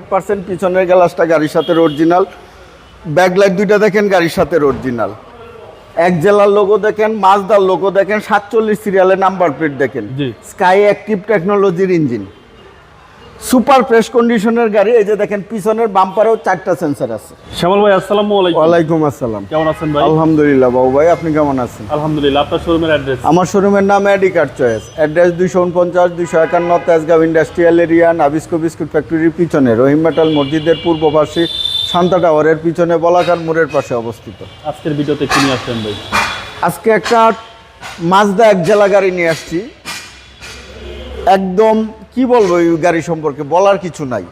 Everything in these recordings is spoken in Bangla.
100% পিছনের গ্লাসটা গাড়ির সাথে অরিজিনাল। ব্যাকলাইট দুইটা দেখেন গাড়ির সাথে অরিজিনাল। এক জেলার লোগো দেখেন, মাজদার লোগো দেখেন, 47 সিরিয়ালের নাম্বার প্লেট দেখেন। স্কাই অ্যাক্টিভ টেকনোলজির ইঞ্জিন, সুপার ফ্রেশ কন্ডিশনের গাড়ি। এই যে দেখেন পিছনের বাম্পারেও 4টা সেন্সর আছে। শ্যামল ভাই আসসালামু আলাইকুম। ওয়ালাইকুম আসসালাম। কেমন আছেন ভাই? আলহামদুলিল্লাহ বাবু ভাই, আপনি কেমন আছেন? আলহামদুলিল্লাহ। আপনার শোরুমের অ্যাড্রেস? আমার শোরুমের নাম AD Car Choice. Address 249 251 Tejgaon industrial area, Nabisco biscuit ফ্যাক্টরির পিছনে, রহিম মেটাল মসজিদের পূর্ব পাশে, শান্তা টাওয়ারের পিছনে, বলাকার মোড়ের পাশে অবস্থিত। আজকের ভিডিওতে কি নিয়ে আসছেন ভাই? আজকে একটা মাজদা এক জেলা গাড়ি নিয়ে আসছি। একদম কি বলবো এই গাড়ি সম্পর্কে, বলার কিছু নাই।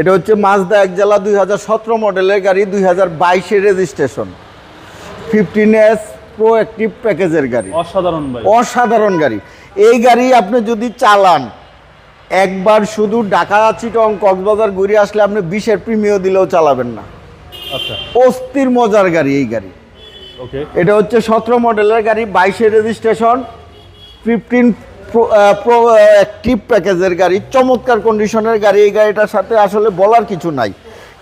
এটা হচ্ছে মাজদা এক জেলা 2017 মডেলের গাড়ি, 2022 রেজিস্ট্রেশন, 15S প্রো অ্যাক্টিভ প্যাকেজের গাড়ি। অসাধারণ ভাই, অসাধারণ গাড়ি। এই গাড়ি আপনি যদি চালান, একবার শুধু ঢাকা চিটং কক্সবাজার ঘুরে আসলে আপনি 20-এর প্রিমিয়াম দিলেও চালাবেন না। আচ্ছা, অস্থির মজার গাড়ি এই গাড়ি। ওকে, এটা হচ্ছে 17 মডেলের গাড়ি, 22 রেজিস্ট্রেশন, 15 প্রো অ্যাক্টিভ প্যাকেজের গাড়ি, চমৎকার কন্ডিশনের গাড়ি। এই গাড়িটার সাথে আসলে বলার কিছু নাই।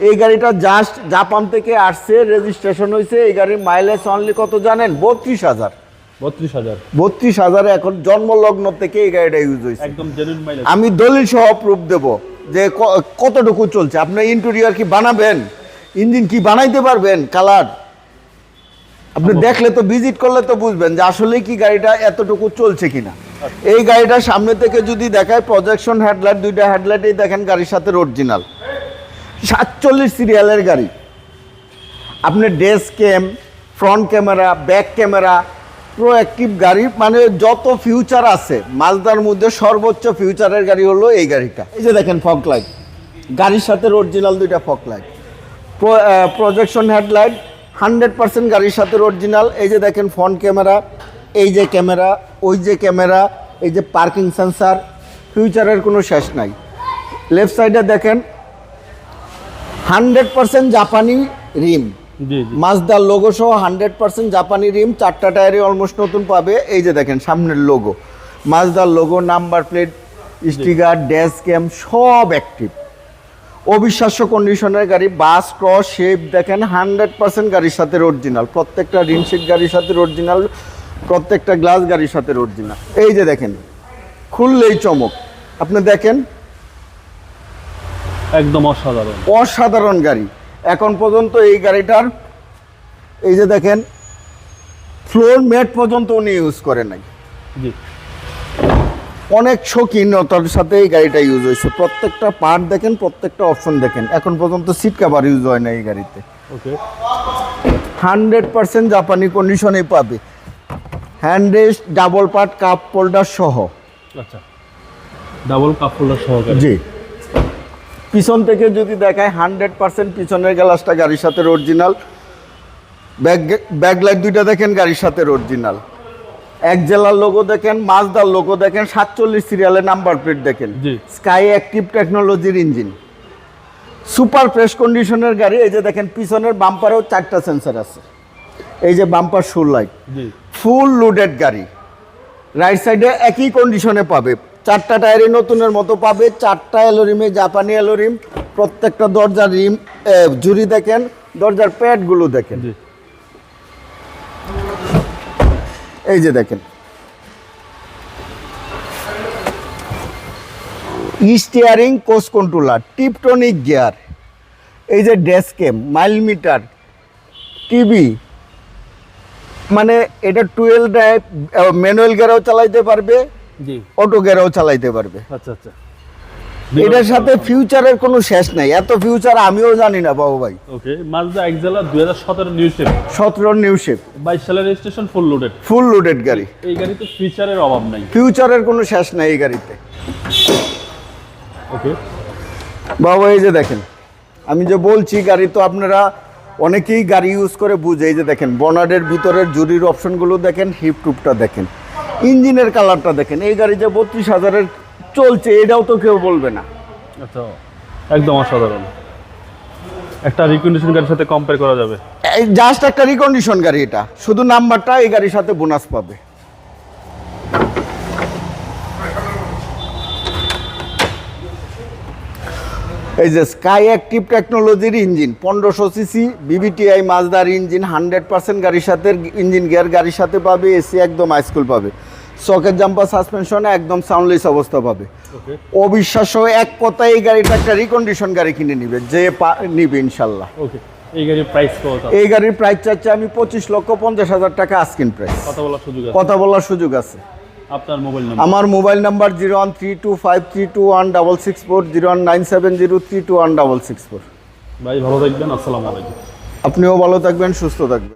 এই গাড়িটা জাস্ট জাপান থেকে আসছে, রেজিস্ট্রেশন হয়েছে। এই গাড়ির মাইলেজ অনলি কত জানেন? 32,000। 32,000 এখন জন্মলগ্ন থেকে এই গাড়িটা ইউজ হয়েছে। একদম জেনুইন মাইলেজ। আমি দলিল সহ প্রুফ দেব যে কতটুকু চলছে। আপনি ইন্টেরিয়র কি বানাবেন, ইঞ্জিন কি বানাইতে পারবেন, কালার আপনি দেখলে তো, ভিজিট করলে তো বুঝবেন যে আসলে কি গাড়িটা এতটুকু চলছে কিনা। এই গাড়িটা সামনে থেকে যদি দেখায়, প্রজেকশন হেডলাইট, দুইটা হেডলাইটেই দেখেন গাড়ির সাথে অরিজিনাল। 47 সিরিয়ালের গাড়ি। আপনি dash cam, front camera, back camera, proactive গাড়ি, মানে যত ফিউচার আছে মাজদার মধ্যে সর্বোচ্চ ফিউচারের গাড়ি হলো এই গাড়িটা। এই যে দেখেন ফগ লাইট, গাড়ির সাথে অরিজিনাল দুইটা ফগ লাইট, প্রজেকশন হেডলাইট 100% গাড়ির সাথে অরিজিনাল। এই যে দেখেন ফ্রন্ট ক্যামেরা, এই যে ক্যামেরা, ওই যে ক্যামেরা, এই যে পার্কিং সেন্সার, ফিউচারের কোনো শেষ নাই। লেফট সাইডে দেখেন 100% জাপানি রিম, মাজদার লোগো সহ 100% জাপানি রিম। 4টা টায়ারই অলমোস্ট নতুন পাবে। এই যে দেখেন সামনের লোগো, মাজদার logo, number plate, sticker, dash cam সব অ্যাক্টিভ। অবিশ্বাস্য কন্ডিশনের গাড়ি। বাস ক্রস শেপ দেখেন 100% গাড়ির সাথে অরিজিনাল। প্রত্যেকটা রিমশিট গাড়ির সাথে অরিজিনাল, প্রত্যেকটা গ্লাস গাড়ির সাথে অরিজিনাল। এই যে দেখেন খুললেই চমক। আপনি দেখেন একদম অসাধারণ, অসাধারণ গাড়ি। এখন পর্যন্ত এই গাড়িটার এই যে দেখেন ফ্লোর ম্যাট পর্যন্ত উনি ইউজ করে নাই। জি, অনেক শৌখিনতার সাথে এই গাড়িটা ইউজ হয়েছে। প্রত্যেকটা পার্ট দেখেন, প্রত্যেকটা অপশন দেখেন। এখন পর্যন্ত সিট কভার ইউজ হয় না এই গাড়িতে। ওকে, 100% জাপানি কন্ডিশনেই পাবে। Handrest, double part cup holder সহ। আচ্ছা, ডাবল কাপ হোল্ডার সহকারে। জি, পিছন থেকে যদি দেখায় 100% পিছনের গ্লাসটা গাড়ির সাথে অরিজিনাল। ব্যাকলাইট দুইটা দেখেন গাড়ির সাথে অরিজিনাল। এক জেলার লোগো দেখেন, মাজদার লোগো দেখেন, 47 সিরিয়ালের নাম্বার প্লেট দেখেন। স্কাই অ্যাক্টিভ টেকনোলজির ইঞ্জিন, সুপার ফ্রেশ কন্ডিশনের গাড়ি। এই যে দেখেন পিছনের বাম্পারেও 4টা সেন্সর আছে। এই যে বাম্পার শুর লাইট, ফুল লোডেড গাড়ি। রাইট সাইডে একই কন্ডিশনে পাবে, 4টা টায়ারই নতুনের মতো পাবে। 4টা এলোরিমে জাপানি এলোরিম। প্রত্যেকটা দরজার রিম জুড়ি দেখেন, দরজার প্যাডগুলো দেখেন। এই যে দেখেন স্টিয়ারিং, কোচ কন্ট্রোলার, টিপটনিক গিয়ার। এই যে dash cam, mile meter, TV, মানে এটা 12 ড্রাইভ, ম্যানুয়াল গিয়ারও চালাইতে পারবে, অটো গিয়ারও চালাইতে পারবে। আচ্ছা আচ্ছা, এটার সাথে ফিউচারের কোনো শেষ নাই। এত ফিউচার আমিও জানি না বাবু ভাই। ওকে, মাজদা এক জেলা 2017 নিউ শেপ, 17 নিউ শেপ, 22 সালের রেজিস্ট্রেশন, ফুল লোডেড গাড়ি। এই গাড়িতে ফিচারের অভাব নাই, ফিউচারের কোনো শেষ নাই এই গাড়িতে। ওকে বাবু, এই যে দেখেন আমি যে বলছি গাড়ি তো আপনারা অনেকেই গাড়ি ইউজ করে বুঝে। এই যে দেখেন বনাডের ভিতরের জুরির অপশনগুলো দেখেন, হিপ টুপটা দেখেন, ইঞ্জিনের কালারটা দেখেন। এই গাড়ি যে 32,000-এর চলছে এটাও তো কেউ বলবে না। আচ্ছা, একদম অসাধারণ। একটা রিকন্ডিশন গাড়ির সাথে কম্পেয়ার করা যাবে। এই জাস্ট একটা রিকন্ডিশন গাড়ি, এটা শুধু নাম্বারটা এই গাড়ির সাথে বোনাস পাবে। এই যে স্কাই অ্যাক্টিভ টেকনোলজির ইঞ্জিন 1500 সিসি বিবিটিআই মাজদার ইঞ্জিন 100% গাড়ির সাথে ইঞ্জিন গিয়ার গাড়ির সাথে পাবে, এসি একদম হাইস্কুল পাবে, সকেট জাম্পার সাসপেনশনে একদম সাউন্ডলেস অবস্থা পাবে। ওকে, অবিশ্বাস্য এক কথায় এই গাড়িটা একটা রিকন্ডিশন গাড়ি কিনে নিবে, যে নিবে ইনশাল্লাহ। ওকে। এই গাড়ির প্রাইস কত? এই গাড়ির প্রাইস চাচ্ছি আমি 25,50,000 টাকা আস্কিং প্রাইস। কথা বলার সুযোগ আছে? কথা বলার সুযোগ আছে। আপনার মোবাইল নাম্বার? আমার মোবাইল নাম্বার 0132532164, 0197032164। ভাই ভালো থাকবেন, আসসালামু আলাইকুম। আপনিও ভালো থাকবেন, সুস্থ থাকবেন।